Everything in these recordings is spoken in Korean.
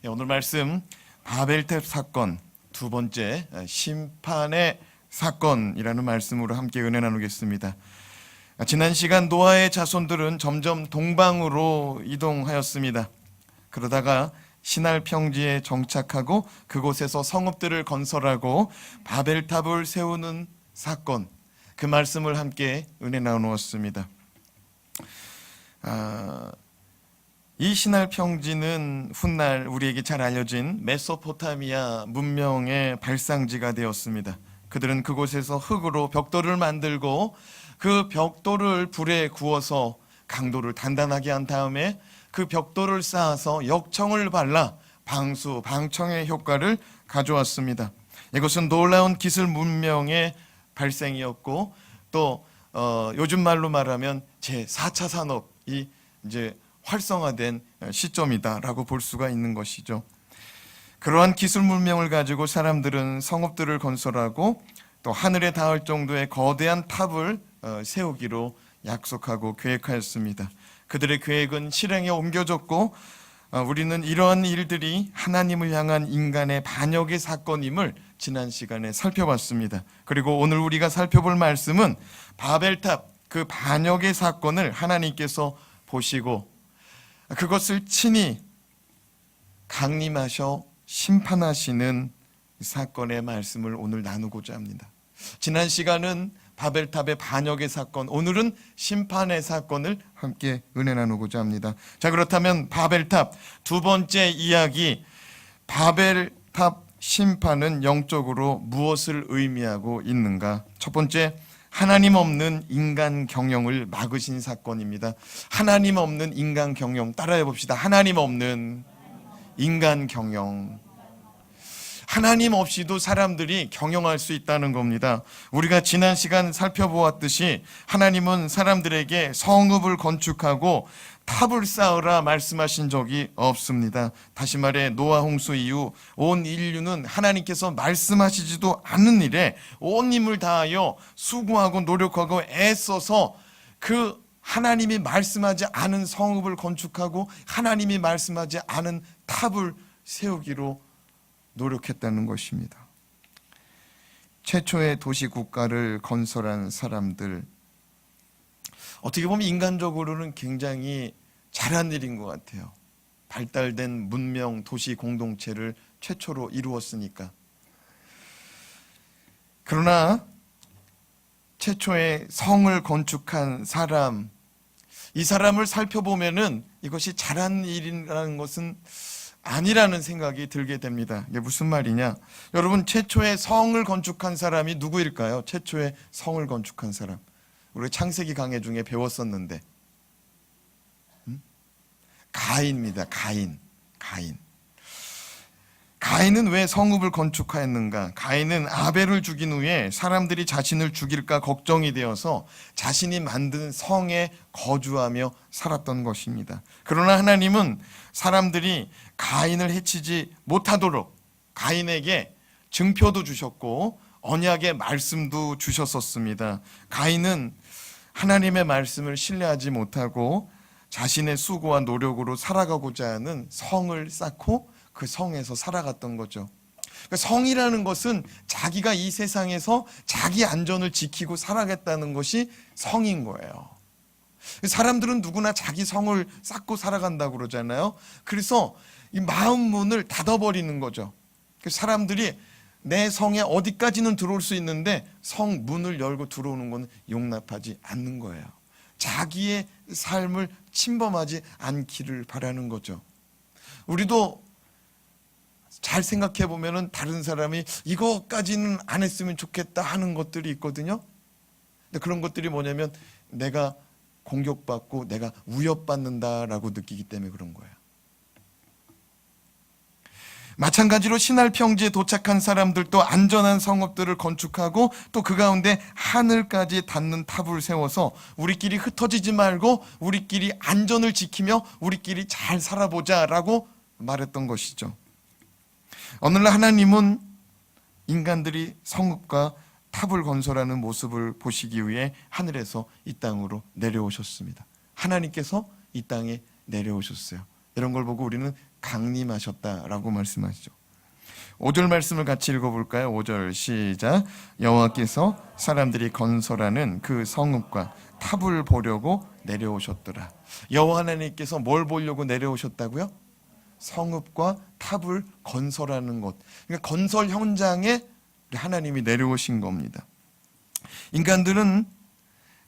오늘 말씀 바벨탑 사건 두 번째 심판의 사건이라는 말씀으로 함께 은혜 나누겠습니다. 지난 시간 노아의 자손들은 점점 동방으로 이동하였습니다. 그러다가 시날 평지에 정착하고 그곳에서 성읍들을 건설하고 바벨탑을 세우는 사건, 그 말씀을 함께 은혜 나누었습니다. 이 시날 평지는 훗날 우리에게 잘 알려진 메소포타미아 문명의 발상지가 되었습니다. 그들은 그곳에서 흙으로 벽돌을 만들고 그 벽돌을 불에 구워서 강도를 단단하게 한 다음에 그 벽돌을 쌓아서 역청을 발라 방수, 방청의 효과를 가져왔습니다. 이것은 놀라운 기술 문명의 발생이었고 또 요즘 말로 말하면 제4차 산업이 이제 활성화된 시점이다라고 볼 수가 있는 것이죠. 그러한 기술 문명을 가지고 사람들은 성읍들을 건설하고 또 하늘에 닿을 정도의 거대한 탑을 세우기로 약속하고 계획하였습니다. 그들의 계획은 실행에 옮겨졌고 우리는 이러한 일들이 하나님을 향한 인간의 반역의 사건임을 지난 시간에 살펴봤습니다. 그리고 오늘 우리가 살펴볼 말씀은 바벨탑, 그 반역의 사건을 하나님께서 보시고 그것을 친히 강림하셔 심판하시는 사건의 말씀을 오늘 나누고자 합니다. 지난 시간은 바벨탑의 반역의 사건, 오늘은 심판의 사건을 함께 은혜 나누고자 합니다. 자, 그렇다면 바벨탑 두 번째 이야기, 바벨탑 심판은 영적으로 무엇을 의미하고 있는가? 첫 번째, 하나님 없는 인간 경영을 막으신 사건입니다. 하나님 없는 인간 경영, 따라해 봅시다. 하나님 없는 인간 경영. 하나님 없이도 사람들이 경영할 수 있다는 겁니다. 우리가 지난 시간 살펴보았듯이 하나님은 사람들에게 성읍을 건축하고 탑을 쌓으라 말씀하신 적이 없습니다. 다시 말해 노아 홍수 이후 온 인류는 하나님께서 말씀하시지도 않는 일에 온 힘을 다하여 수고하고 노력하고 애써서 그 하나님이 말씀하지 않은 성읍을 건축하고 하나님이 말씀하지 않은 탑을 세우기로 노력했다는 것입니다. 최초의 도시 국가를 건설한 사람들, 어떻게 보면 인간적으로는 굉장히 잘한 일인 것 같아요. 발달된 문명 도시 공동체를 최초로 이루었으니까. 그러나 최초의 성을 건축한 사람, 이 사람을 살펴보면은 이것이 잘한 일이라는 것은 아니라는 생각이 들게 됩니다. 이게 무슨 말이냐? 여러분, 최초의 성을 건축한 사람이 누구일까요? 최초의 성을 건축한 사람. 우리 창세기 강해 중에 배웠었는데 가인입니다. 가인은 왜 성읍을 건축하였는가? 가인은 아벨을 죽인 후에 사람들이 자신을 죽일까 걱정이 되어서 자신이 만든 성에 거주하며 살았던 것입니다. 그러나 하나님은 사람들이 가인을 해치지 못하도록 가인에게 증표도 주셨고 언약의 말씀도 주셨었습니다. 가인은 하나님의 말씀을 신뢰하지 못하고 자신의 수고와 노력으로 살아가고자 하는 성을 쌓고 그 성에서 살아갔던 거죠. 성이라는 것은 자기가 이 세상에서 자기 안전을 지키고 살아가겠다는 것이 성인 거예요. 사람들은 누구나 자기 성을 쌓고 살아간다고 그러잖아요. 그래서 이 마음 문을 닫아버리는 거죠. 사람들이 내 성에 어디까지는 들어올 수 있는데 성 문을 열고 들어오는 건 용납하지 않는 거예요. 자기의 삶을 침범하지 않기를 바라는 거죠. 우리도 잘 생각해 보면은 다른 사람이 이거까지는 안 했으면 좋겠다 하는 것들이 있거든요. 근데 그런 것들이 뭐냐면 내가 공격받고 내가 위협받는다라고 느끼기 때문에 그런 거예요. 마찬가지로 시날 평지에 도착한 사람들도 안전한 성읍들을 건축하고 또 그 가운데 하늘까지 닿는 탑을 세워서 우리끼리 흩어지지 말고 우리끼리 안전을 지키며 우리끼리 잘 살아보자라고 말했던 것이죠. 오늘날 하나님은 인간들이 성읍과 탑을 건설하는 모습을 보시기 위해 하늘에서 이 땅으로 내려오셨습니다. 하나님께서 이 땅에 내려오셨어요. 이런 걸 보고 우리는 강림하셨다라고 말씀하시죠. 5절 말씀을 같이 읽어볼까요? 5절 시작. 여호와께서 사람들이 건설하는 그 성읍과 탑을 보려고 내려오셨더라. 여호와 하나님께서 뭘 보려고 내려오셨다고요? 성읍과 탑을 건설하는 곳. 그러니까 건설 현장에 하나님이 내려오신 겁니다. 인간들은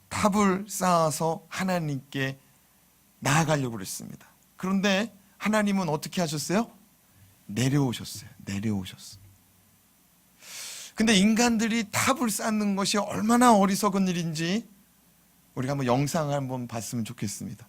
탑을 쌓아서 하나님께 나아가려고 그랬습니다. 그런데 하나님은 어떻게 하셨어요? 내려오셨어요. 근데 인간들이 탑을 쌓는 것이 얼마나 어리석은 일인지 우리가 한번 영상을 한번 봤으면 좋겠습니다.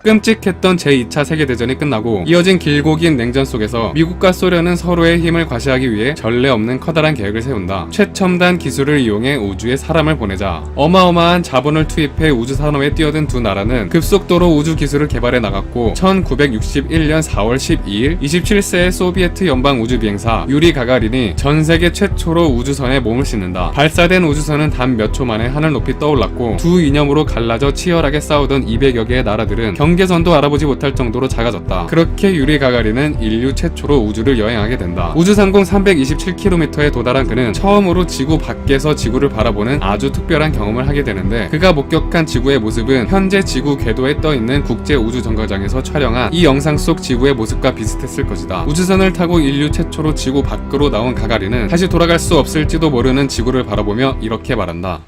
끔찍했던 제2차 세계대전이 끝나고 이어진 길고 긴 냉전 속에서 미국과 소련은 서로의 힘을 과시하기 위해 전례 없는 커다란 계획을 세운다. 최첨단 기술을 이용해 우주에 사람을 보내자. 어마어마한 자본을 투입해 우주산업에 뛰어든 두 나라는 급속도로 우주 기술을 개발해 나갔고 1961년 4월 12일 27세의 소비에트 연방 우주비행사 유리 가가린이 전 세계 최초로 우주선에 몸을 싣는다. 발사된 우주선은 단 몇 초 만에 하늘 높이 떠올랐고 두 이념으로 갈라져 치열하게 싸우던 200여 개의 나라들은 경계선도 알아보지 못할 정도로 작아졌다. 그렇게 유리 가가린은 인류 최초로 우주를 여행하게 된다. 우주상공 327km에 도달한 그는 처음으로 지구 밖에서 지구를 바라보는 아주 특별한 경험을 하게 되는데 그가 목격한 지구의 모습은 현재 지구 궤도에 떠있는 국제우주정거장에서 촬영한 이 영상 속 지구의 모습과 비슷했을 것이다. 우주선을 타고 인류 최초로 지구 밖으로 나온 가가린은 다시 돌아갈 수 없을지도 모르는 지구를 바라보며 이렇게 말한다.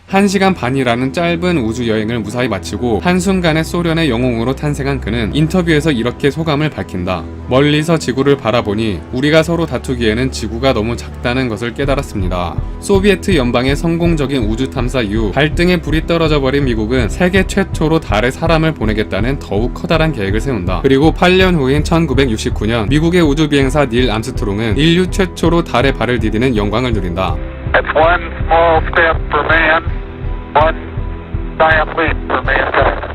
1시간 반이라는 짧은 우주 여행을 무사히 마치고 한순간에 소련의 영웅으로 탄생한 그는 인터뷰에서 이렇게 소감을 밝힌다. 멀리서 지구를 바라보니 우리가 서로 다투기에는 지구가 너무 작다는 것을 깨달았습니다. 소비에트 연방의 성공적인 우주 탐사 이후 발등에 불이 떨어져 버린 미국은 세계 최초로 달에 사람을 보내겠다는 더욱 커다란 계획을 세운다. 그리고 8년 후인 1969년 미국의 우주 비행사 닐 암스트롱은 인류 최초로 달에 발을 디디는 영광을 누린다. That's one small step for man, one giant leap for mankind.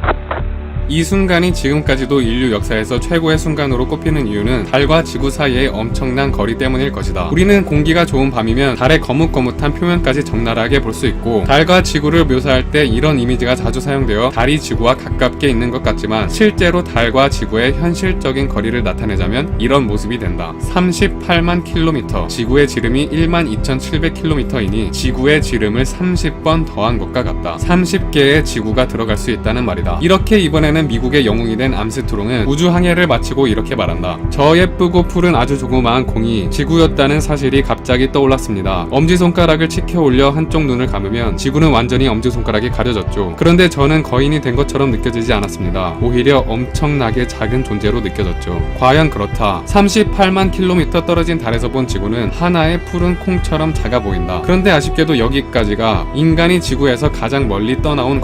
이 순간이 지금까지도 인류 역사에서 최고의 순간으로 꼽히는 이유는 달과 지구 사이의 엄청난 거리 때문일 것이다. 우리는 공기가 좋은 밤이면 달의 거뭇거뭇한 표면까지 적나라하게 볼 수 있고 달과 지구를 묘사할 때 이런 이미지가 자주 사용되어 달이 지구와 가깝게 있는 것 같지만 실제로 달과 지구의 현실적인 거리를 나타내자면 이런 모습이 된다. 38만 킬로미터, 지구의 지름이 1만 2,700킬로미터이니 지구의 지름을 30번 더한 것과 같다. 30개의 지구가 들어갈 수 있다는 말이다. 이렇게 이번에는 미국의 영웅이 된 암스트롱은 우주 항해를 마치고 이렇게 말한다. 저 예쁘고 푸른 아주 조그마한 공이 지구였다는 사실이 갑자기 떠올랐습니다. 엄지손가락을 치켜 올려 한쪽 눈을 감으면 지구는 완전히 엄지손가락이 가려졌죠. 그런데 저는 거인이 된 것처럼 느껴지지 않았습니다. 오히려 엄청나게 작은 존재로 느껴졌죠. 과연 그렇다. 38만 킬로미터 떨어진 달에서 본 지구는 하나의 푸른 콩처럼 작아 보인다. 그런데 아쉽게도 여기까지가 인간이 지구에서 가장 멀리 떠나온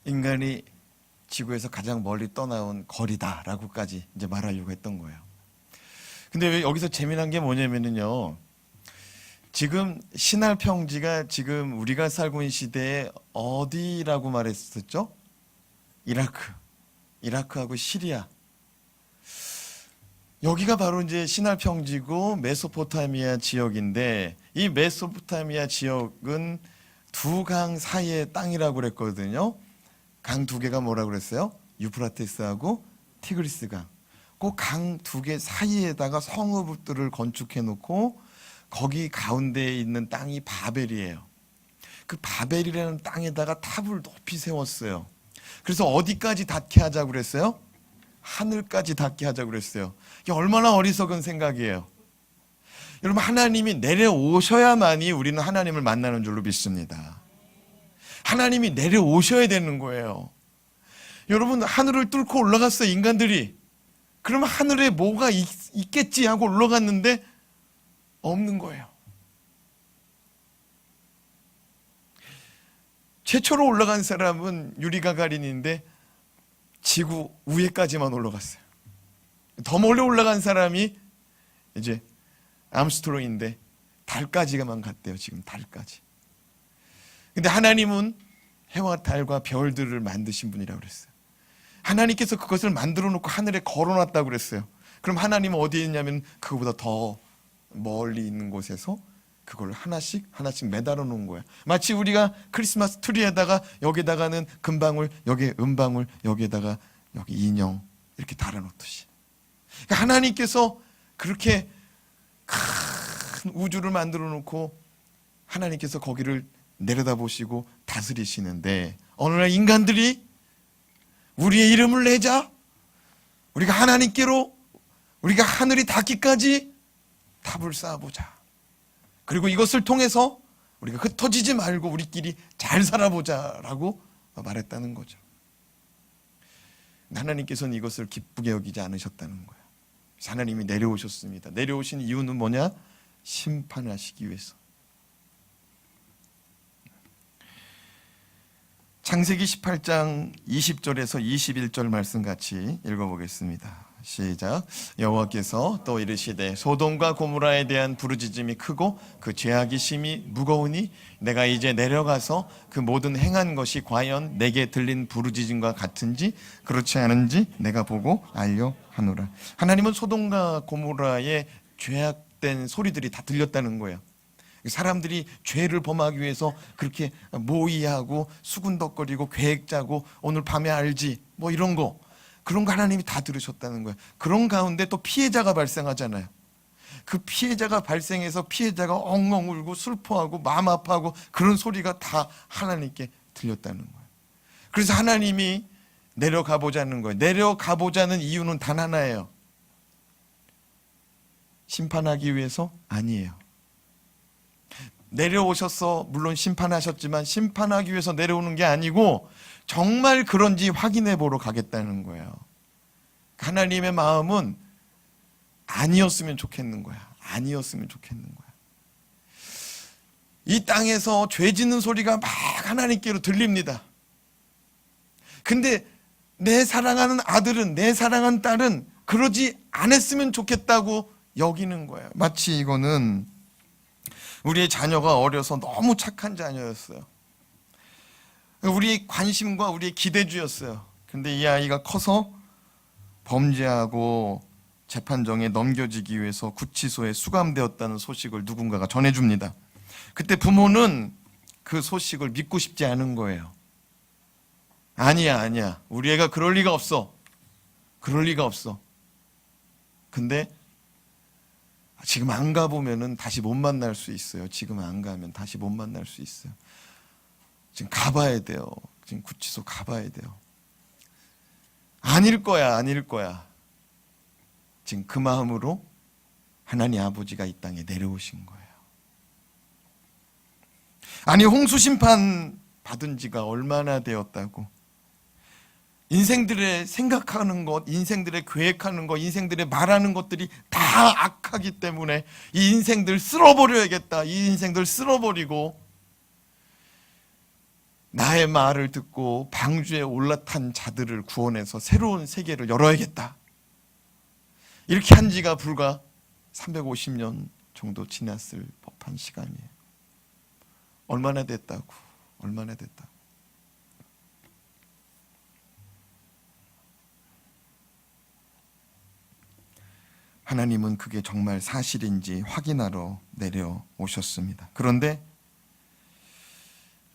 인간이 지구에서 가장 멀리 떠나온 거리다라고까지 이제 말하려고 했던 거예요. 근데 왜 여기서 재미난 게 뭐냐면요. 지금 신할 평지가 지금 우리가 살고 있는 시대에 어디라고 말했었죠? 이라크하고 시리아. 여기가 바로 이제 신할 평지고 메소포타미아 지역인데 이 메소포타미아 지역은 두 강 사이의 땅이라고 그랬거든요. 강 두 개가 뭐라고 그랬어요? 유프라테스하고 티그리스 강. 그 강 두 개 사이에다가 성읍들을 건축해 놓고 거기 가운데에 있는 땅이 바벨이에요. 그 바벨이라는 땅에다가 탑을 높이 세웠어요. 그래서 어디까지 닿게 하자고 그랬어요? 하늘까지 닿게 하자고 그랬어요. 이게 얼마나 어리석은 생각이에요. 여러분, 하나님이 내려오셔야만이 우리는 하나님을 만나는 줄로 믿습니다. 하나님이 내려오셔야 되는 거예요. 여러분, 하늘을 뚫고 올라갔어요, 인간들이. 그러면 하늘에 뭐가 있겠지 하고 올라갔는데 없는 거예요. 최초로 올라간 사람은 유리 가가린인데 지구 위에까지만 올라갔어요. 더 멀리 올라간 사람이 이제 암스트롱인데 달까지만 갔대요. 지금 달까지. 근데 하나님은 해와 달과 별들을 만드신 분이라고 그랬어요. 하나님께서 그것을 만들어 놓고 하늘에 걸어놨다고 그랬어요. 그럼 하나님은 어디에 있냐면 그거보다 더 멀리 있는 곳에서 그걸 하나씩 하나씩 매달아 놓은 거야. 마치 우리가 크리스마스 트리에다가 여기다가는 금방울, 여기에 은방울, 여기에다가 여기 인형 이렇게 달아놓듯이. 그러니까 하나님께서 그렇게 큰 우주를 만들어 놓고 하나님께서 거기를 내려다보시고 다스리시는데 어느 날 인간들이 우리의 이름을 내자, 우리가 하나님께로, 우리가 하늘이 닿기까지 탑을 쌓아보자. 그리고 이것을 통해서 우리가 흩어지지 말고 우리끼리 잘 살아보자라고 말했다는 거죠. 하나님께서는 이것을 기쁘게 여기지 않으셨다는 거예요. 하나님이 내려오셨습니다. 내려오신 이유는 뭐냐? 심판하시기 위해서. 창세기 18장 20절에서 21절 말씀 같이 읽어보겠습니다. 시작. 여호와께서 또 이르시되 소돔과 고모라에 대한 부르짖음이 크고 그 죄악이 심히 무거우니 내가 이제 내려가서 그 모든 행한 것이 과연 내게 들린 부르짖음과 같은지 그렇지 않은지 내가 보고 알려 하노라. 하나님은 소돔과 고모라의 죄악된 소리들이 다 들렸다는 거예요. 사람들이 죄를 범하기 위해서 그렇게 모의하고 수군덕거리고 계획 짜고 오늘 밤에 알지 뭐 이런 거, 그런 거 하나님이 다 들으셨다는 거예요. 그런 가운데 또 피해자가 발생하잖아요. 그 피해자가 발생해서 피해자가 엉엉 울고 슬퍼하고 마음 아파하고 그런 소리가 다 하나님께 들렸다는 거예요. 그래서 하나님이 내려가 보자는 거예요. 내려가 보자는 이유는 단 하나예요. 심판하기 위해서 아니에요. 내려오셔서 물론 심판하셨지만 심판하기 위해서 내려오는 게 아니고 정말 그런지 확인해 보러 가겠다는 거예요. 하나님의 마음은 아니었으면 좋겠는 거야. 아니었으면 좋겠는 거야. 이 땅에서 죄 짓는 소리가 막 하나님께로 들립니다. 근데 내 사랑하는 아들은, 내 사랑하는 딸은 그러지 않았으면 좋겠다고 여기는 거예요. 마치 이거는 우리의 자녀가 어려서 너무 착한 자녀였어요. 우리의 관심과 우리의 기대주였어요. 근데 이 아이가 커서 범죄하고 재판정에 넘겨지기 위해서 구치소에 수감되었다는 소식을 누군가가 전해줍니다. 그때 부모는 그 소식을 믿고 싶지 않은 거예요. 아니야. 우리 애가 그럴 리가 없어. 그럴 리가 없어. 근데 지금 안 가보면은 다시 못 만날 수 있어요. 지금 안 가면 다시 못 만날 수 있어요. 지금 가봐야 돼요. 지금 구치소 가봐야 돼요. 아닐 거야. 지금 그 마음으로 하나님 아버지가 이 땅에 내려오신 거예요. 아니, 홍수 심판 받은 지가 얼마나 되었다고. 인생들의 생각하는 것, 인생들의 계획하는 것, 인생들의 말하는 것들이 다 악하기 때문에 이 인생들 쓸어버려야겠다. 이 인생들 쓸어버리고 나의 말을 듣고 방주에 올라탄 자들을 구원해서 새로운 세계를 열어야겠다. 이렇게 한 지가 불과 350년 정도 지났을 법한 시간이에요. 얼마나 됐다고. 하나님은 그게 정말 사실인지 확인하러 내려오셨습니다. 그런데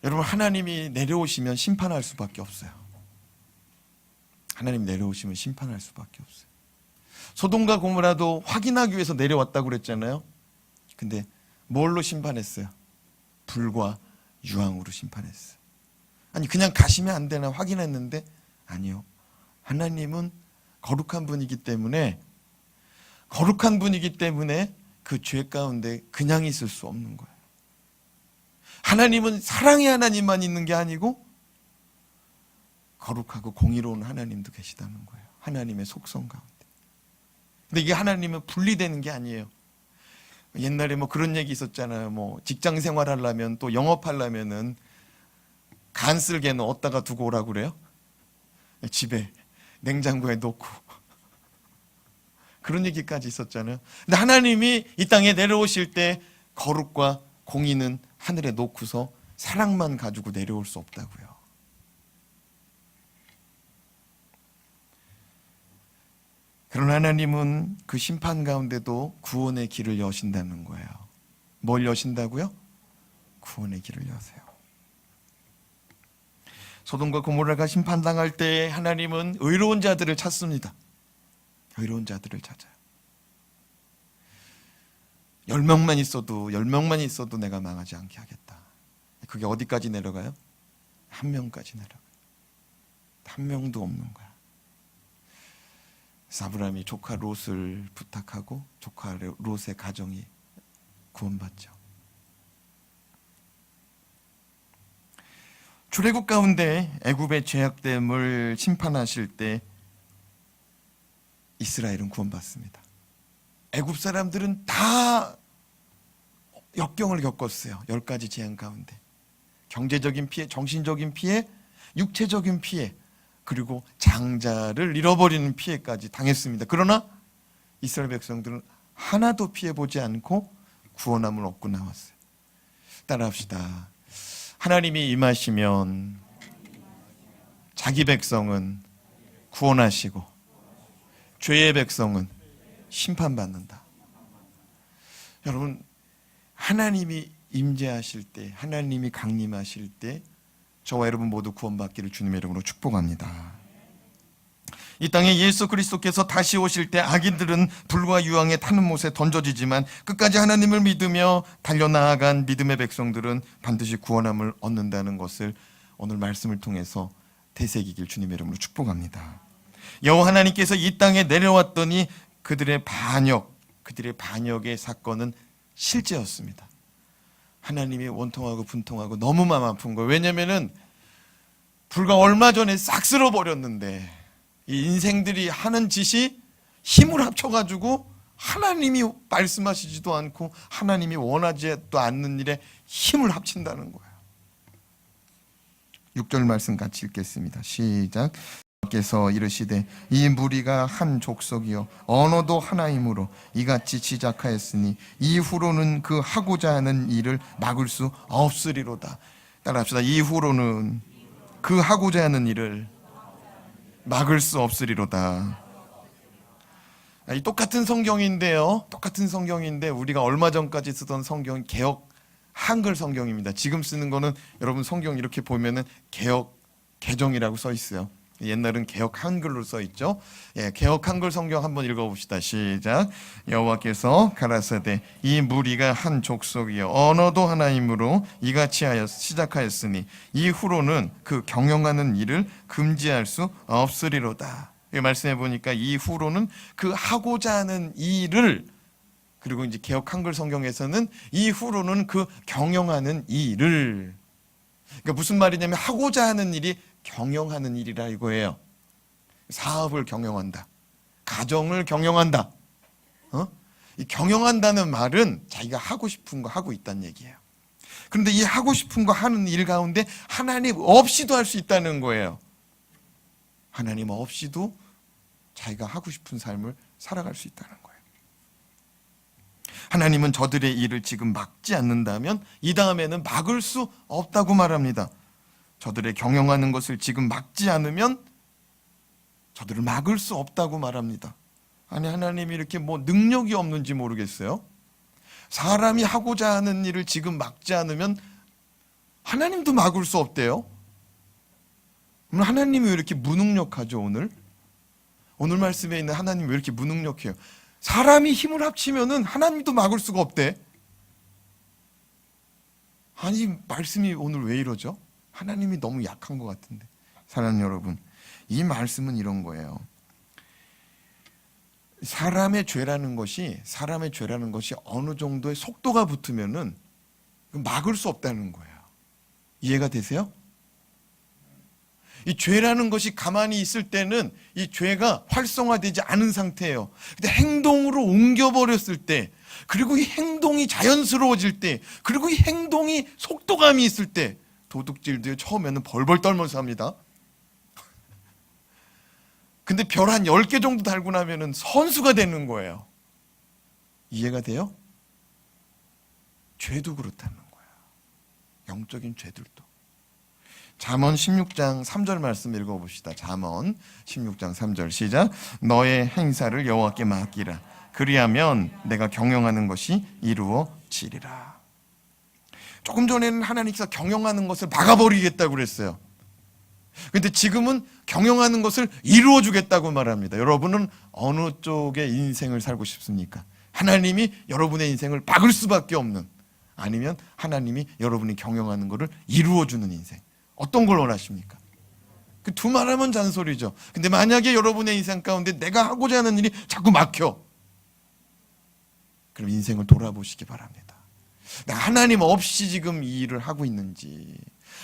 여러분, 하나님이 내려오시면 심판할 수밖에 없어요. 하나님 내려오시면 심판할 수밖에 없어요. 소돔과 고모라도 확인하기 위해서 내려왔다고 그랬잖아요. 근데 뭘로 심판했어요? 불과 유황으로 심판했어요. 아니, 그냥 가시면 안 되나 확인했는데 아니요. 하나님은 거룩한 분이기 때문에 그 죄 가운데 그냥 있을 수 없는 거예요. 하나님은 사랑의 하나님만 있는 게 아니고 거룩하고 공의로운 하나님도 계시다는 거예요. 하나님의 속성 가운데. 근데 이게 하나님은 분리되는 게 아니에요. 옛날에 뭐 그런 얘기 있었잖아요. 뭐 직장 생활하려면 또 영업하려면은 간쓸개는 어디다가 두고 오라고 그래요? 집에 냉장고에 놓고. 그런 얘기까지 있었잖아요. 근데 하나님이 이 땅에 내려오실 때 거룩과 공의는 하늘에 놓고서 사랑만 가지고 내려올 수 없다고요. 그러나 하나님은 그 심판 가운데도 구원의 길을 여신다는 거예요. 뭘 여신다고요? 구원의 길을 여세요. 소돔과 고모라가 심판당할 때 하나님은 의로운 자들을 찾습니다. 의로운 자들을 찾아요. 10명만 있어도 내가 망하지 않게 하겠다. 그게 어디까지 내려가요? 1명까지 내려가요. 1명도 없는 거야. 아브라함이 조카 롯을 부탁하고 조카 롯의 가정이 구원받죠. 출애굽 가운데 애굽의 죄악됨을 심판하실 때 이스라엘은 구원받습니다. 애굽 사람들은 다 역경을 겪었어요. 10가지 재앙 가운데. 경제적인 피해, 정신적인 피해, 육체적인 피해, 그리고 장자를 잃어버리는 피해까지 당했습니다. 그러나 이스라엘 백성들은 하나도 피해보지 않고 구원함을 얻고 나왔어요. 따라합시다. 하나님이 임하시면 자기 백성은 구원하시고 죄의 백성은 심판받는다. 여러분, 하나님이 임재하실 때, 하나님이 강림하실 때 저와 여러분 모두 구원받기를 주님의 이름으로 축복합니다. 이 땅에 예수 그리스도께서 다시 오실 때 악인들은 불과 유황에 타는 못에 던져지지만 끝까지 하나님을 믿으며 달려나아간 믿음의 백성들은 반드시 구원함을 얻는다는 것을 오늘 말씀을 통해서 되새기길 주님의 이름으로 축복합니다. 여호와 하나님께서 이 땅에 내려왔더니 그들의 반역의 사건은 실제였습니다. 하나님이 원통하고 분통하고 너무 마음 아픈 거예요. 왜냐면은 불과 얼마 전에 싹 쓸어버렸는데 이 인생들이 하는 짓이 힘을 합쳐가지고 하나님이 말씀하시지도 않고 하나님이 원하지도 않는 일에 힘을 합친다는 거예요. 6절 말씀 같이 읽겠습니다. 시작. 께서 이르시되 이 무리가 한 족속이요 언어도 하나이므로 이같이 시작하였으니 이후로는 그 하고자 하는 일을 막을 수 없으리로다. 따라합시다. 이후로는 그 하고자 하는 일을 막을 수 없으리로다. 이 똑같은 성경인데요. 똑같은 성경인데 우리가 얼마 전까지 쓰던 성경이 개역 한글 성경입니다. 지금 쓰는 거는 여러분 성경 이렇게 보면은 개역 개정이라고 써 있어요. 옛날은 개역 한글로 써 있죠. 예, 개역 한글 성경 한번 읽어봅시다. 시작. 여호와께서 가라사대 이 무리가 한 족속이요 언어도 하나이므로 이같이 시작하였으니 이후로는 그 경영하는 일을 금지할 수 없으리로다. 말씀해 보니까 이후로는 그 하고자 하는 일을, 그리고 이제 개역 한글 성경에서는 이후로는 그 경영하는 일을, 그러니까 무슨 말이냐면 하고자 하는 일이 경영하는 일이라 이거예요. 사업을 경영한다. 가정을 경영한다. 이 경영한다는 말은 자기가 하고 싶은 거 하고 있다는 얘기예요. 그런데 이 하고 싶은 거 하는 일 가운데 하나님 없이도 할 수 있다는 거예요. 하나님 없이도 자기가 하고 싶은 삶을 살아갈 수 있다는 거예요. 하나님은 저들의 일을 지금 막지 않는다면 이 다음에는 막을 수 없다고 말합니다. 저들의 경영하는 것을 지금 막지 않으면 저들을 막을 수 없다고 말합니다. 아니, 하나님이 이렇게 뭐 능력이 없는지 모르겠어요. 사람이 하고자 하는 일을 지금 막지 않으면 하나님도 막을 수 없대요. 그럼 하나님이 왜 이렇게 무능력하죠? 오늘 말씀에 있는 하나님이 왜 이렇게 무능력해요? 사람이 힘을 합치면은 하나님도 막을 수가 없대. 아니, 말씀이 오늘 왜 이러죠? 하나님이 너무 약한 것 같은데. 사랑하는 여러분, 이 말씀은 이런 거예요. 사람의 죄라는 것이 어느 정도의 속도가 붙으면은 막을 수 없다는 거예요. 이해가 되세요? 이 죄라는 것이 가만히 있을 때는 이 죄가 활성화되지 않은 상태예요. 근데 행동으로 옮겨버렸을 때, 그리고 이 행동이 자연스러워질 때, 그리고 이 행동이 속도감이 있을 때, 도둑질도 처음에는 벌벌 떨면서 합니다. 근데 별 한 10개 정도 달고 나면은 선수가 되는 거예요. 이해가 돼요? 죄도 그렇다는 거야. 영적인 죄들도. 잠언 16장 3절 말씀 읽어봅시다. 잠언 16장 3절 시작. 너의 행사를 여호와께 맡기라. 그리하면 내가 경영하는 것이 이루어지리라. 조금 전에는 하나님께서 경영하는 것을 막아버리겠다고 그랬어요. 근데 지금은 경영하는 것을 이루어주겠다고 말합니다. 여러분은 어느 쪽의 인생을 살고 싶습니까? 하나님이 여러분의 인생을 막을 수밖에 없는, 아니면 하나님이 여러분이 경영하는 것을 이루어주는 인생, 어떤 걸 원하십니까? 그 두 말하면 잔소리죠. 근데 만약에 여러분의 인생 가운데 내가 하고자 하는 일이 자꾸 막혀, 그럼 인생을 돌아보시기 바랍니다. 내가 하나님 없이 지금 이 일을 하고 있는지,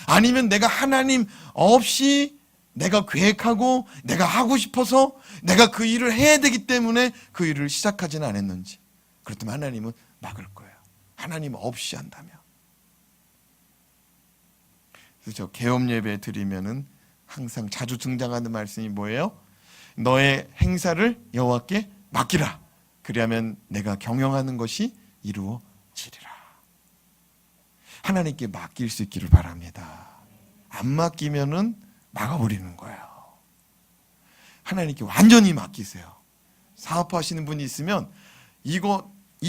아니면 내가 하나님 없이 내가 계획하고 내가 하고 싶어서 내가 그 일을 해야 되기 때문에 그 일을 시작하지는 않았는지. 그렇다면 하나님은 막을 거예요. 하나님 없이 한다면. 그래서 저 개업 예배 드리면은 항상 자주 등장하는 말씀이 뭐예요? 너의 행사를 여호와께 맡기라. 그리하면 내가 경영하는 것이 이루어지리라. 하나님께 맡길 수 있기를 바랍니다. 안 맡기면은 막아버리는 거예요. 하나님께 완전히 맡기세요. 사업하시는 분이 있으면 이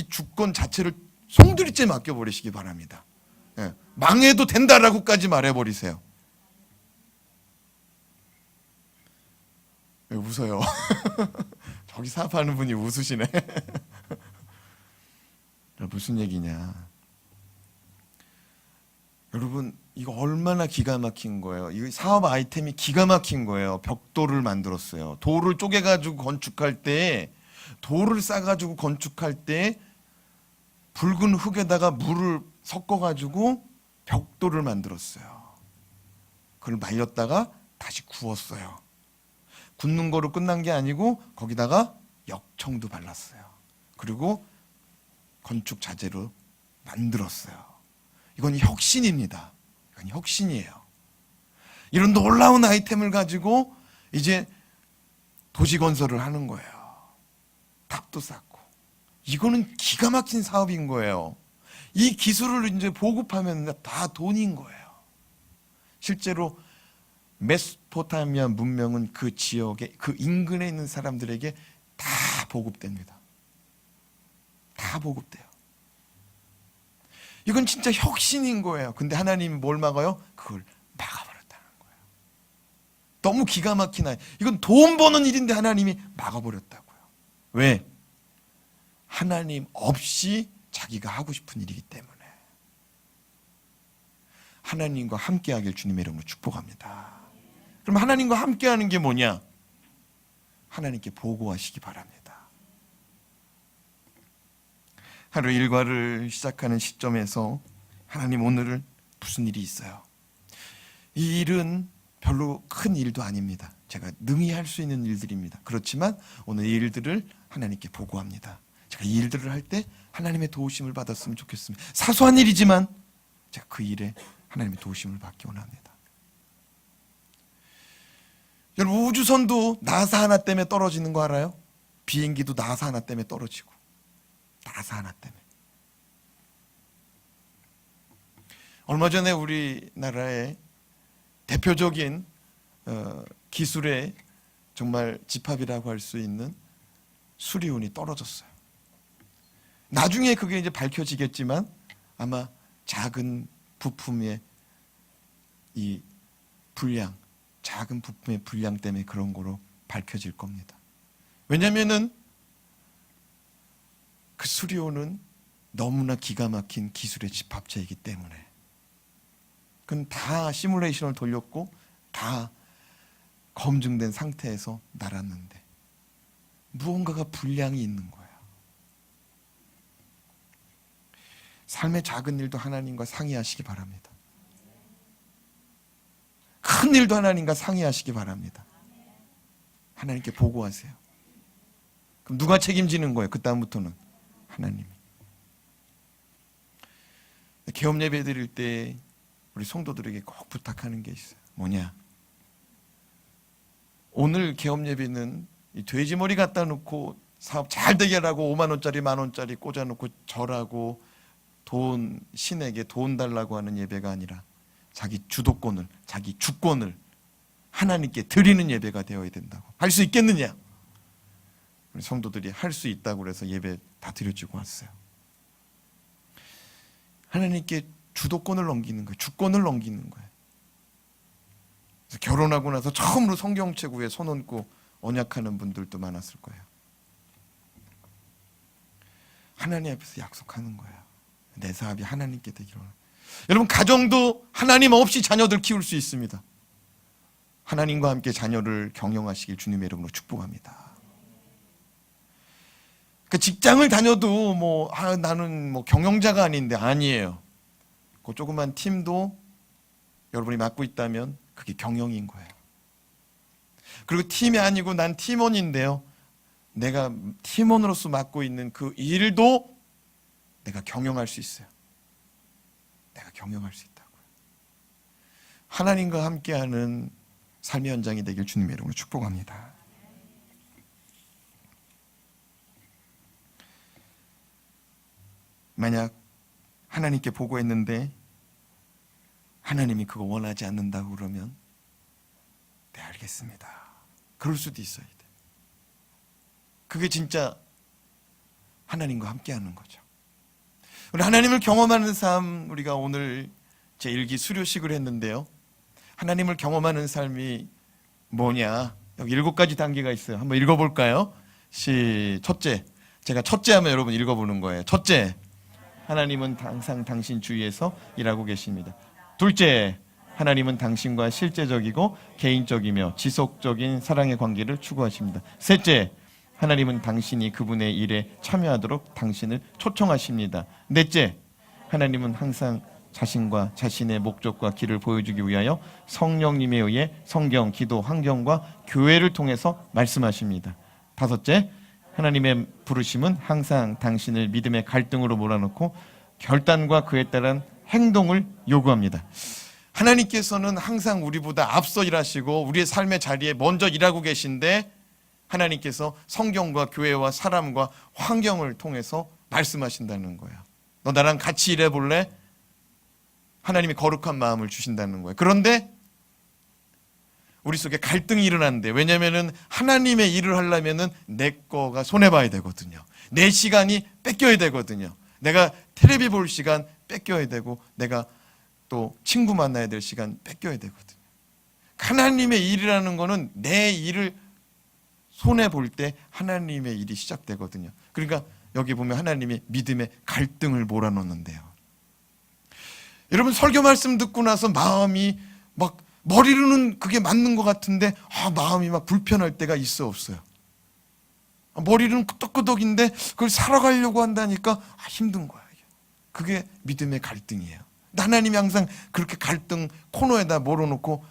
주권 자체를 송두리째 맡겨버리시기 바랍니다. 예, 망해도 된다라고까지 말해버리세요. 왜 웃어요? 저기 사업하는 분이 웃으시네. 무슨 얘기냐? 여러분, 이거 얼마나 기가 막힌 거예요. 이 사업 아이템이 기가 막힌 거예요. 벽돌을 만들었어요. 돌을 쪼개가지고 건축할 때, 돌을 싸가지고 건축할 때 붉은 흙에다가 물을 섞어가지고 벽돌을 만들었어요. 그걸 말렸다가 다시 구웠어요. 굽는 거로 끝난 게 아니고 거기다가 역청도 발랐어요. 그리고 건축 자재로 만들었어요. 이건 혁신입니다. 이건 혁신이에요. 이런 놀라운 아이템을 가지고 이제 도시 건설을 하는 거예요. 탑도 쌓고. 이거는 기가 막힌 사업인 거예요. 이 기술을 이제 보급하면 다 돈인 거예요. 실제로 메소포타미아 문명은 그 지역에, 그 인근에 있는 사람들에게 다 보급됩니다. 다 보급돼요. 이건 진짜 혁신인 거예요. 근데 하나님이 뭘 막아요? 그걸 막아버렸다는 거예요. 너무 기가 막힌 아이. 이건 돈 버는 일인데 하나님이 막아버렸다고요. 왜? 하나님 없이 자기가 하고 싶은 일이기 때문에. 하나님과 함께하길 주님의 이름으로 축복합니다. 그럼 하나님과 함께하는 게 뭐냐? 하나님께 보고하시기 바랍니다. 하루 일과를 시작하는 시점에서 하나님, 오늘은 무슨 일이 있어요? 이 일은 별로 큰 일도 아닙니다. 제가 능히 할 수 있는 일들입니다. 그렇지만 오늘 이 일들을 하나님께 보고합니다. 제가 이 일들을 할 때 하나님의 도우심을 받았으면 좋겠습니다. 사소한 일이지만 제가 그 일에 하나님의 도우심을 받기 원합니다. 여러분, 우주선도 나사 하나 때문에 떨어지는 거 알아요? 비행기도 나사 하나 때문에 떨어지고, 나사 하나 때문에. 얼마 전에 우리나라의 대표적인 기술의 정말 집합이라고 할 수 있는 수리운이 떨어졌어요. 나중에 그게 이제 밝혀지겠지만 아마 작은 부품의 이 불량, 작은 부품의 불량 때문에 그런 거로 밝혀질 겁니다. 왜냐하면은 그 수리온은 너무나 기가 막힌 기술의 집합체이기 때문에. 그건 다 시뮬레이션을 돌렸고 다 검증된 상태에서 날았는데 무언가가 불량이 있는 거예요. 삶의 작은 일도 하나님과 상의하시기 바랍니다. 큰 일도 하나님과 상의하시기 바랍니다. 하나님께 보고하세요. 그럼 누가 책임지는 거예요? 그 다음부터는 하나님이. 개업 예배 드릴 때 우리 성도들에게 꼭 부탁하는 게 있어요. 뭐냐? 오늘 개업 예배는 이 돼지머리 갖다 놓고 사업 잘 되게 하라고 5만 원짜리, 만 원짜리 꽂아놓고 절하고 돈, 신에게 돈 달라고 하는 예배가 아니라 자기 주도권을, 자기 주권을 하나님께 드리는 예배가 되어야 된다고. 할 수 있겠느냐? 우리 성도들이 할 수 있다고 그래서 예배 다 드려지고 왔어요. 하나님께 주도권을 넘기는 거예요. 주권을 넘기는 거예요. 그래서 결혼하고 나서 처음으로 성경책 위에 손 얹고 언약하는 분들도 많았을 거예요. 하나님 앞에서 약속하는 거예요. 내 사업이 하나님께 되기로. 여러분, 가정도 하나님 없이 자녀들 키울 수 있습니다. 하나님과 함께 자녀를 경영하시길 주님의 이름으로 축복합니다. 그 직장을 다녀도 나는 경영자가 아닌데, 아니에요. 그 조그만 팀도 여러분이 맡고 있다면 그게 경영인 거예요. 그리고 팀이 아니고 난 팀원인데요, 내가 팀원으로서 맡고 있는 그 일도 내가 경영할 수 있어요. 내가 경영할 수 있다고요. 하나님과 함께하는 삶의 현장이 되길 주님의 이름으로 축복합니다. 만약 하나님께 보고했는데 하나님이 그거 원하지 않는다고 그러면, 네, 알겠습니다. 그럴 수도 있어야 돼. 그게 진짜 하나님과 함께하는 거죠. 우리 하나님을 경험하는 삶, 우리가 오늘 제1기 수료식을 했는데요, 하나님을 경험하는 삶이 뭐냐, 여기 7가지 단계가 있어요. 한번 읽어볼까요? 첫째, 제가 첫째 하면 여러분 읽어보는 거예요. 첫째, 하나님은 항상 당신 주위에서 일하고 계십니다. 둘째, 하나님은 당신과 실제적이고 개인적이며 지속적인 사랑의 관계를 추구하십니다. 셋째, 하나님은 당신이 그분의 일에 참여하도록 당신을 초청하십니다. 넷째, 하나님은 항상 자신과 자신의 목적과 길을 보여주기 위하여 성령님에 의해 성경, 기도, 환경과 교회를 통해서 말씀하십니다. 다섯째, 하나님의 부르심은 항상 당신을 믿음의 갈등으로 몰아넣고 결단과 그에 따른 행동을 요구합니다. 하나님께서는 항상 우리보다 앞서 일하시고 우리의 삶의 자리에 먼저 일하고 계신데, 하나님께서 성경과 교회와 사람과 환경을 통해서 말씀하신다는 거예요. 너 나랑 같이 일해볼래? 하나님이 거룩한 마음을 주신다는 거예요. 그런데 우리 속에 갈등이 일어나는데, 왜냐하면 하나님의 일을 하려면 내 거가 손해봐야 되거든요. 내 시간이 뺏겨야 되거든요. 내가 텔레비 볼 시간 뺏겨야 되고, 내가 또 친구 만나야 될 시간 뺏겨야 되거든요. 하나님의 일이라는 거는 내 일을 손해볼 때 하나님의 일이 시작되거든요. 그러니까 여기 보면 하나님이 믿음의 갈등을 몰아넣는데요. 여러분, 설교 말씀 듣고 나서 마음이 막, 머리로는 그게 맞는 것 같은데 마음이 막 불편할 때가 있어, 없어요? 머리는 끄덕끄덕인데 그걸 살아가려고 한다니까 힘든 거야. 그게 믿음의 갈등이에요. 하나님이 항상 그렇게 갈등 코너에다 몰아놓고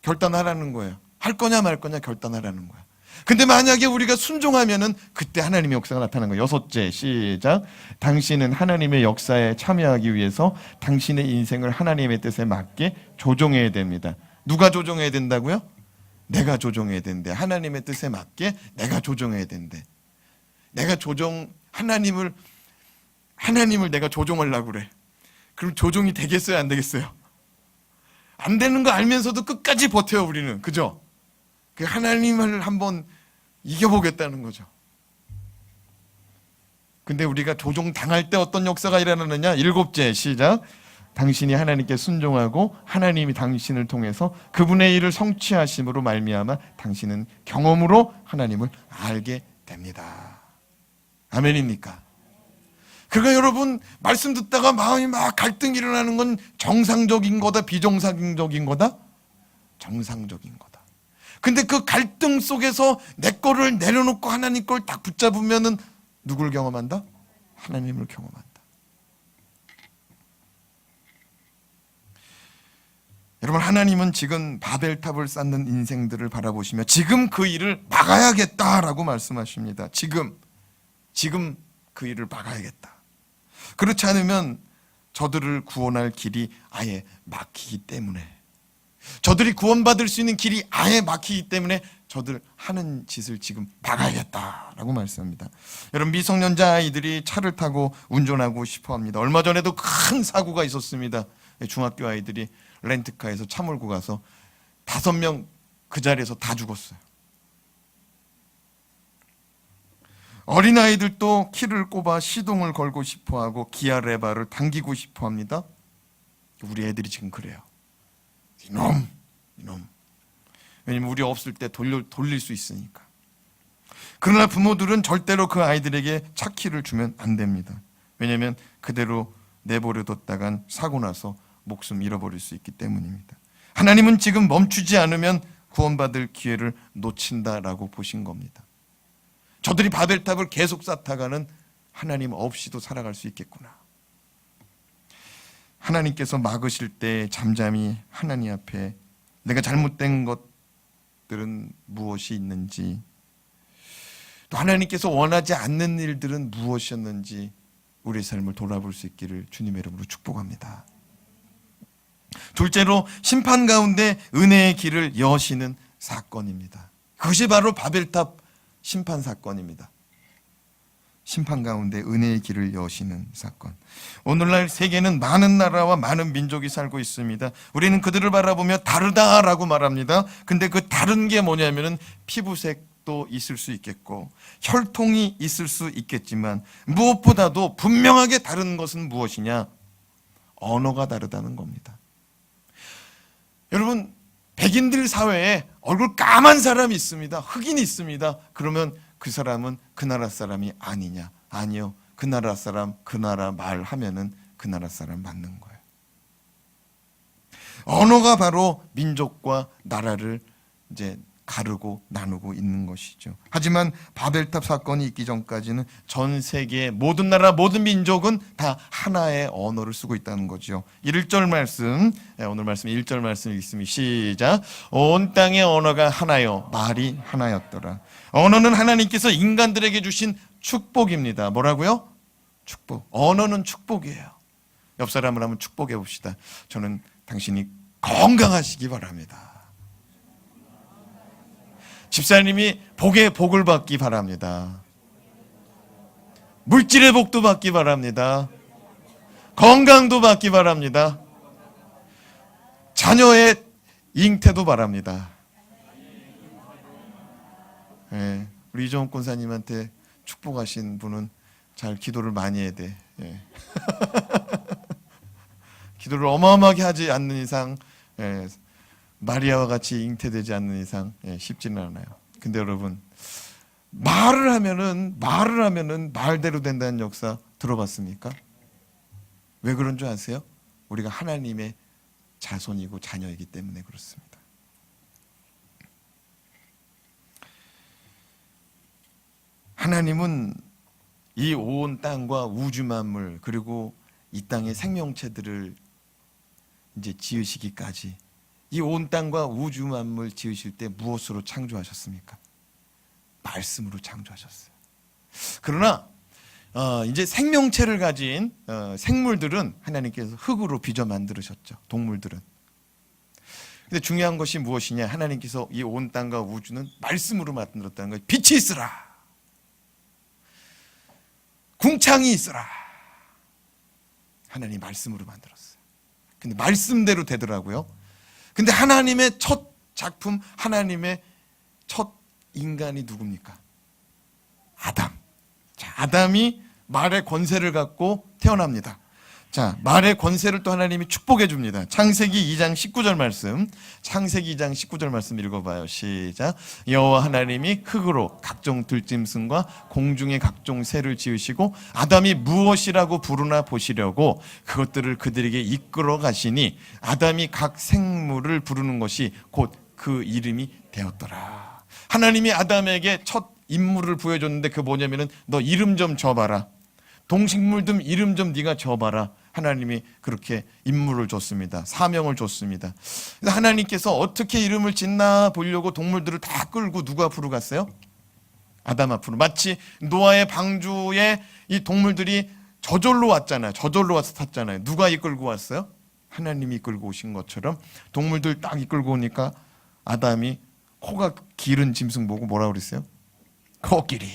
결단하라는 거예요. 할 거냐 말 거냐 결단하라는 거야. 근데 만약에 우리가 순종하면은 그때 하나님의 역사가 나타나는 거예요. 여섯째, 시작. 당신은 하나님의 역사에 참여하기 위해서 당신의 인생을 하나님의 뜻에 맞게 조종해야 됩니다. 누가 조종해야 된다고요? 내가 조종해야 된대. 하나님의 뜻에 맞게 내가 조종해야 된대. 하나님을 내가 조종하려고 그래. 그럼 조종이 되겠어요, 안 되겠어요? 안 되는 거 알면서도 끝까지 버텨요, 우리는. 그죠? 그 하나님을 한번 이겨보겠다는 거죠. 근데 우리가 조종당할 때 어떤 역사가 일어나느냐? 7째, 시작. 당신이 하나님께 순종하고 하나님이 당신을 통해서 그분의 일을 성취하심으로 말미암아 당신은 경험으로 하나님을 알게 됩니다. 아멘입니까? 그러니까 여러분, 말씀 듣다가 마음이 막 갈등이 일어나는 건 정상적인 거다, 비정상적인 거다? 정상적인 거다. 근데 그 갈등 속에서 내 거를 내려놓고 하나님 걸 딱 붙잡으면은 누굴 경험한다? 하나님을 경험한다. 여러분, 하나님은 지금 바벨탑을 쌓는 인생들을 바라보시며 지금 그 일을 막아야겠다라고 말씀하십니다. 지금 그 일을 막아야겠다. 그렇지 않으면 저들을 구원할 길이 아예 막히기 때문에, 저들이 구원받을 수 있는 길이 아예 막히기 때문에 저들 하는 짓을 지금 막아야겠다라고 말씀합니다. 여러분, 미성년자 아이들이 차를 타고 운전하고 싶어합니다. 얼마 전에도 큰 사고가 있었습니다. 중학교 아이들이 렌트카에서 차 몰고 가서 5명 그 자리에서 다 죽었어요. 어린아이들도 키를 꼽아 시동을 걸고 싶어하고 기아 레바를 당기고 싶어합니다. 우리 애들이 지금 그래요. 이놈. 왜냐면 우리 없을 때 돌릴 수 있으니까. 그러나 부모들은 절대로 그 아이들에게 차키를 주면 안 됩니다. 왜냐면 그대로 내버려뒀다간 사고 나서 목숨 잃어버릴 수 있기 때문입니다. 하나님은 지금 멈추지 않으면 구원받을 기회를 놓친다라고 보신 겁니다. 저들이 바벨탑을 계속 쌓다가는 하나님 없이도 살아갈 수 있겠구나. 하나님께서 막으실 때 잠잠히 하나님 앞에 내가 잘못된 것들은 무엇이 있는지, 또 하나님께서 원하지 않는 일들은 무엇이었는지 우리의 삶을 돌아볼 수 있기를 주님의 이름으로 축복합니다. 둘째로 심판 가운데 은혜의 길을 여시는 사건입니다. 그것이 바로 바벨탑 심판 사건입니다. 심판 가운데 은혜의 길을 여시는 사건. 오늘날 세계는 많은 나라와 많은 민족이 살고 있습니다. 우리는 그들을 바라보며 다르다라고 말합니다. 근데 그 다른 게 뭐냐면은 피부색도 있을 수 있겠고 혈통이 있을 수 있겠지만 무엇보다도 분명하게 다른 것은 무엇이냐? 언어가 다르다는 겁니다. 여러분, 백인들 사회에 얼굴 까만 사람이 있습니다. 흑인이 있습니다. 그러면 그 사람은 그 나라 사람이 아니냐? 아니요. 그 나라 사람, 그 나라 말 하면은 그 나라 사람 맞는 거예요. 언어가 바로 민족과 나라를 이제 가르고 나누고 있는 것이죠. 하지만 바벨탑 사건이 있기 전까지는 전 세계의 모든 나라, 모든 민족은 다 하나의 언어를 쓰고 있다는 거죠. 1절 말씀, 오늘 말씀 1절 말씀 읽습니다. 시작. 온 땅의 언어가 하나요, 말이 하나였더라. 언어는 하나님께서 인간들에게 주신 축복입니다. 뭐라고요? 축복. 언어는 축복이에요. 옆 사람을 한번 축복해 봅시다. 저는 당신이 건강하시기 바랍니다. 집사님이 복의 복을 받기 바랍니다. 물질의 복도 받기 바랍니다. 건강도 받기 바랍니다. 자녀의 잉태도 바랍니다. 예, 우리 이종훈 권사님한테 축복하신 분은 잘 기도를 많이 해야 돼. 예. 기도를 어마어마하게 하지 않는 이상, 예, 마리아와 같이 잉태되지 않는 이상, 예, 쉽지는 않아요. 근데 여러분, 말을 하면은 말대로 된다는 역사 들어봤습니까? 왜 그런 줄 아세요? 우리가 하나님의 자손이고 자녀이기 때문에 그렇습니다. 하나님은 이 온 땅과 우주 만물 그리고 이 땅의 생명체들을 이제 지으시기까지 이 온 땅과 우주 만물 지으실 때 무엇으로 창조하셨습니까? 말씀으로 창조하셨어요. 그러나 이제 생명체를 가진 생물들은 하나님께서 흙으로 빚어 만들으셨죠. 동물들은. 근데 중요한 것이 무엇이냐? 하나님께서 이 온 땅과 우주는 말씀으로 만들었다는 거예요. 빛이 있으라. 궁창이 있으라. 하나님 말씀으로 만들었어요. 근데 말씀대로 되더라고요. 근데 하나님의 첫 작품, 하나님의 첫 인간이 누굽니까? 아담. 자, 아담이 말의 권세를 갖고 태어납니다. 자, 말의 권세를 또 하나님이 축복해 줍니다. 창세기 2장 19절 말씀. 창세기 2장 19절 말씀 읽어봐요. 시작. 여호와 하나님이 흙으로 각종 들짐승과 공중의 각종 새를 지으시고 아담이 무엇이라고 부르나 보시려고 그것들을 그들에게 이끌어 가시니 아담이 각 생물을 부르는 것이 곧 그 이름이 되었더라. 하나님이 아담에게 첫 임무를 부여줬는데 그게 뭐냐면은 너 이름 좀 줘봐라. 동식물들 이름 좀 네가 줘봐라. 하나님이 그렇게 임무를 줬습니다. 사명을 줬습니다. 하나님께서 어떻게 이름을 짓나 보려고 동물들을 다 끌고 누구 앞으로 갔어요? 아담 앞으로. 마치 노아의 방주에 이 동물들이 저절로 왔잖아요. 저절로 와서 탔잖아요. 누가 이끌고 왔어요? 하나님이 이끌고 오신 것처럼 동물들 딱 이끌고 오니까 아담이 코가 길은 짐승 보고 뭐라고 그랬어요? 코끼리.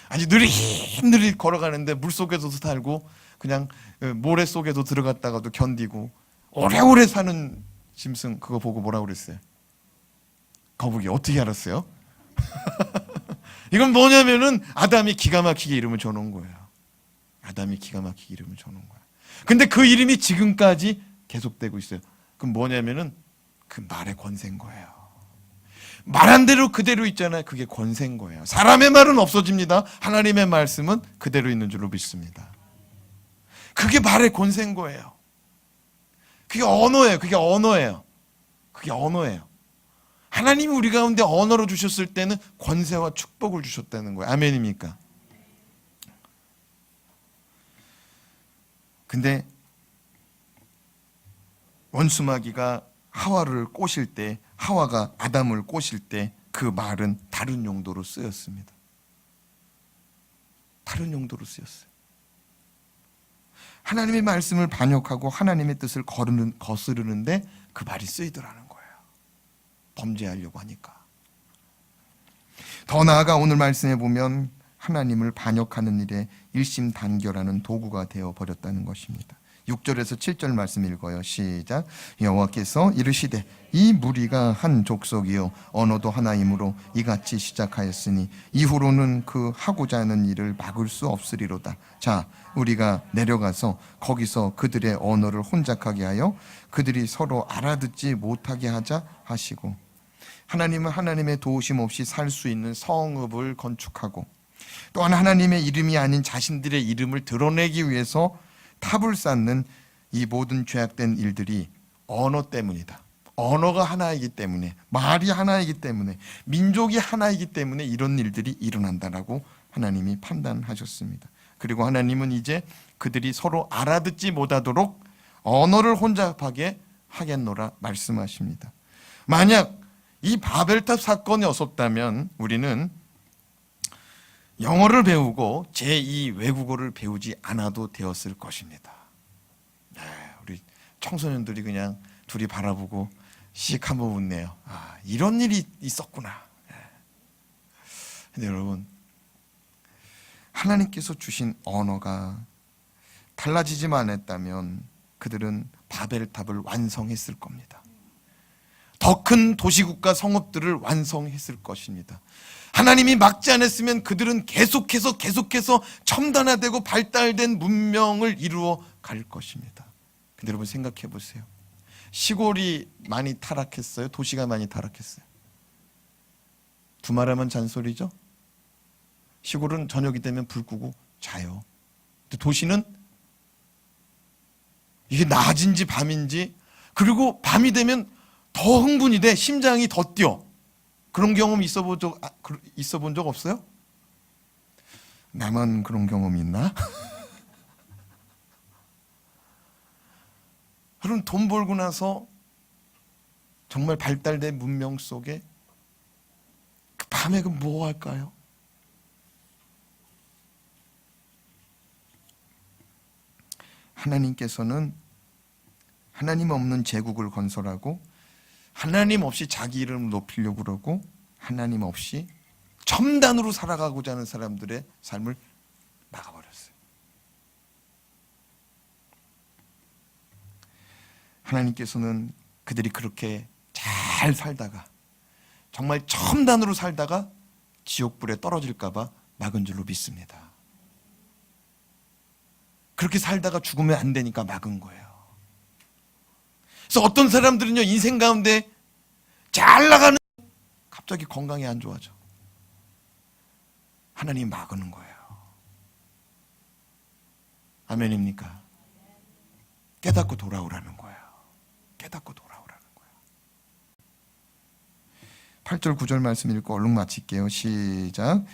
아니 느릿느릿 걸어가는데 물속에서도 살고 그냥 모래 속에도 들어갔다가도 견디고 오래오래 사는 짐승 그거 보고 뭐라고 그랬어요? 거북이. 어떻게 알았어요? 이건 뭐냐면은 아담이 기가 막히게 이름을 줘놓은 거예요. 아담이 기가 막히게 이름을 줘놓은 거예요. 근데 그 이름이 지금까지 계속되고 있어요. 그럼 뭐냐면은 그 말의 권세인 거예요. 말한 대로 그대로 있잖아요. 그게 권세인 거예요. 사람의 말은 없어집니다. 하나님의 말씀은 그대로 있는 줄로 믿습니다. 그게 말의 권세인 거예요. 그게 언어예요. 그게 언어예요. 그게 언어예요. 하나님이 우리 가운데 언어로 주셨을 때는 권세와 축복을 주셨다는 거예요. 아멘입니까? 근데 원수마귀가 하와를 꼬실 때, 하와가 아담을 꼬실 때 그 말은 다른 용도로 쓰였습니다. 다른 용도로 쓰였어요. 하나님의 말씀을 반역하고 하나님의 뜻을 거스르는데 그 말이 쓰이더라는 거예요. 범죄하려고 하니까. 더 나아가 오늘 말씀에 보면 하나님을 반역하는 일에 일심단결하는 도구가 되어버렸다는 것입니다. 6절에서 7절 말씀 읽어요. 시작. 여호와께서 이르시되 이 무리가 한 족속이요 언어도 하나이므로 이같이 시작하였으니 이후로는 그 하고자 하는 일을 막을 수 없으리로다. 자, 우리가 내려가서 거기서 그들의 언어를 혼잡하게 하여 그들이 서로 알아듣지 못하게 하자 하시고, 하나님은 하나님의 도우심 없이 살 수 있는 성읍을 건축하고, 또한 하나님의 이름이 아닌 자신들의 이름을 드러내기 위해서 탑을 쌓는 이 모든 죄악된 일들이 언어 때문이다. 언어가 하나이기 때문에, 말이 하나이기 때문에, 민족이 하나이기 때문에 이런 일들이 일어난다라고 하나님이 판단하셨습니다. 그리고 하나님은 이제 그들이 서로 알아듣지 못하도록 언어를 혼잡하게 하겠노라 말씀하십니다. 만약 이 바벨탑 사건이 없었다면 우리는 영어를 배우고 제2 외국어를 배우지 않아도 되었을 것입니다. 네, 우리 청소년들이 그냥 둘이 바라보고 씩 한번 웃네요. 아, 이런 일이 있었구나. 네. 근데 여러분, 하나님께서 주신 언어가 달라지지만 않았다면 그들은 바벨탑을 완성했을 겁니다. 더 큰 도시국가 성읍들을 완성했을 것입니다. 하나님이 막지 않았으면 그들은 계속해서 첨단화되고 발달된 문명을 이루어 갈 것입니다. 근데 여러분 생각해 보세요. 시골이 많이 타락했어요? 도시가 많이 타락했어요? 두말하면 잔소리죠? 시골은 저녁이 되면 불 끄고 자요. 근데 도시는 이게 낮인지 밤인지, 그리고 밤이 되면 더 흥분이 돼. 심장이 더 뛰어. 그런 경험 있어 본 적 없어요? 나만 그런 경험이 있나? 여러분, 돈 벌고 나서 정말 발달된 문명 속에 그 밤에 그 뭐 할까요? 하나님께서는 하나님 없는 제국을 건설하고 하나님 없이 자기 이름을 높이려고 그러고 하나님 없이 첨단으로 살아가고자 하는 사람들의 삶을 막아버렸어요. 하나님께서는 그들이 그렇게 잘 살다가 정말 첨단으로 살다가 지옥불에 떨어질까 봐 막은 줄로 믿습니다. 그렇게 살다가 죽으면 안 되니까 막은 거예요. 그래서 어떤 사람들은요, 인생 가운데 잘 나가는 갑자기 건강이 안 좋아져. 하나님 막는 거예요. 아멘입니까? 깨닫고 돌아오라는 거예요. 깨닫고 돌아오라는 거예요. 8절 9절 말씀 읽고 얼른 마칠게요. 시작.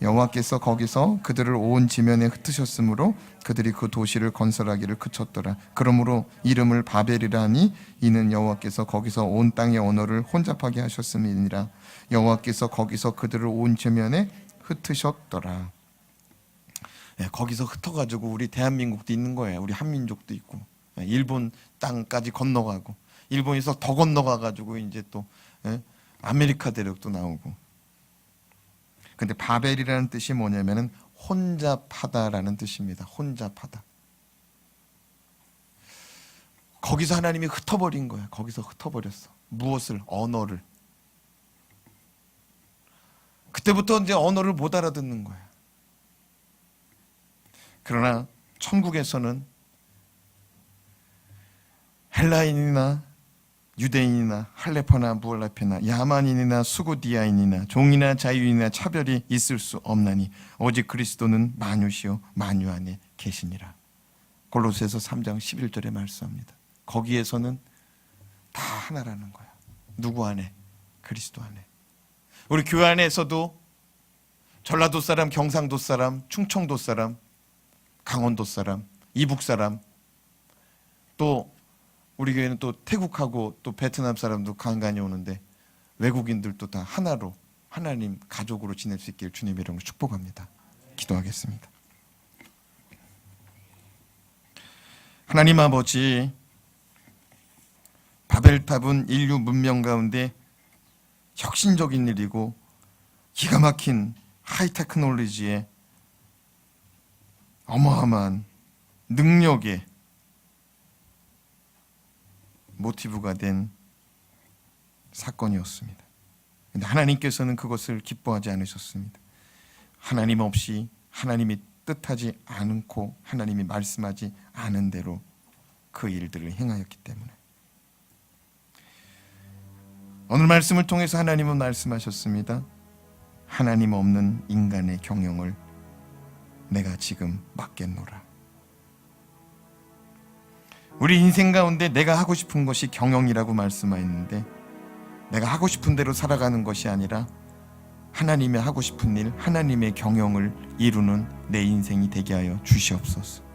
여호와께서 거기서 그들을 온 지면에 흩으셨으므로 그들이 그 도시를 건설하기를 그쳤더라. 그러므로 이름을 바벨이라 하니 이는 여호와께서 거기서 온 땅의 언어를 혼잡하게 하셨음이니라. 여호와께서 거기서 그들을 온 지면에 흩으셨더라. 네, 거기서 흩어가지고 우리 대한민국도 있는 거예요. 우리 한민족도 있고, 일본 땅까지 건너가고, 일본에서 더 건너가가지고 이제 또 아메리카 대륙도 나오고. 근데 바벨이라는 뜻이 뭐냐면은 혼잡하다라는 뜻입니다. 혼잡하다. 거기서 하나님이 흩어버린 거야. 거기서 흩어버렸어. 무엇을? 언어를. 그때부터 이제 언어를 못 알아듣는 거야. 그러나 천국에서는 헬라인이나 유대인이나 할레파나 무알라페나 야만인이나 수고디아인이나 종이나 자유인이나 차별이 있을 수 없나니 오직 그리스도는 만유시요 만유 안에 계시니라. 골로새서 3장 11절에 말씀합니다. 거기에서는 다 하나라는 거야. 누구 안에? 그리스도 안에. 우리 교회 안에서도 전라도 사람, 경상도 사람, 충청도 사람, 강원도 사람, 이북 사람, 또 우리 교회는 또 태국하고 또 베트남 사람도 간간히 오는데 외국인들도 다 하나로 하나님 가족으로 지낼 수 있기를 주님의 이름으로 축복합니다. 기도하겠습니다. 하나님 아버지, 바벨탑은 인류 문명 가운데 혁신적인 일이고 기가 막힌 하이테크놀로지의 어마어마한 능력의 모티브가 된 사건이었습니다. 그런데 하나님께서는 그것을 기뻐하지 않으셨습니다. 하나님 없이 하나님이 뜻하지 않고 하나님이 말씀하지 않은 대로 그 일들을 행하였기 때문에 오늘 말씀을 통해서 하나님은 말씀하셨습니다. 하나님 없는 인간의 경영을 내가 지금 맡겠노라. 우리 인생 가운데 내가 하고 싶은 것이 경영이라고 말씀하였는데 내가 하고 싶은 대로 살아가는 것이 아니라 하나님의 하고 싶은 일, 하나님의 경영을 이루는 내 인생이 되게 하여 주시옵소서.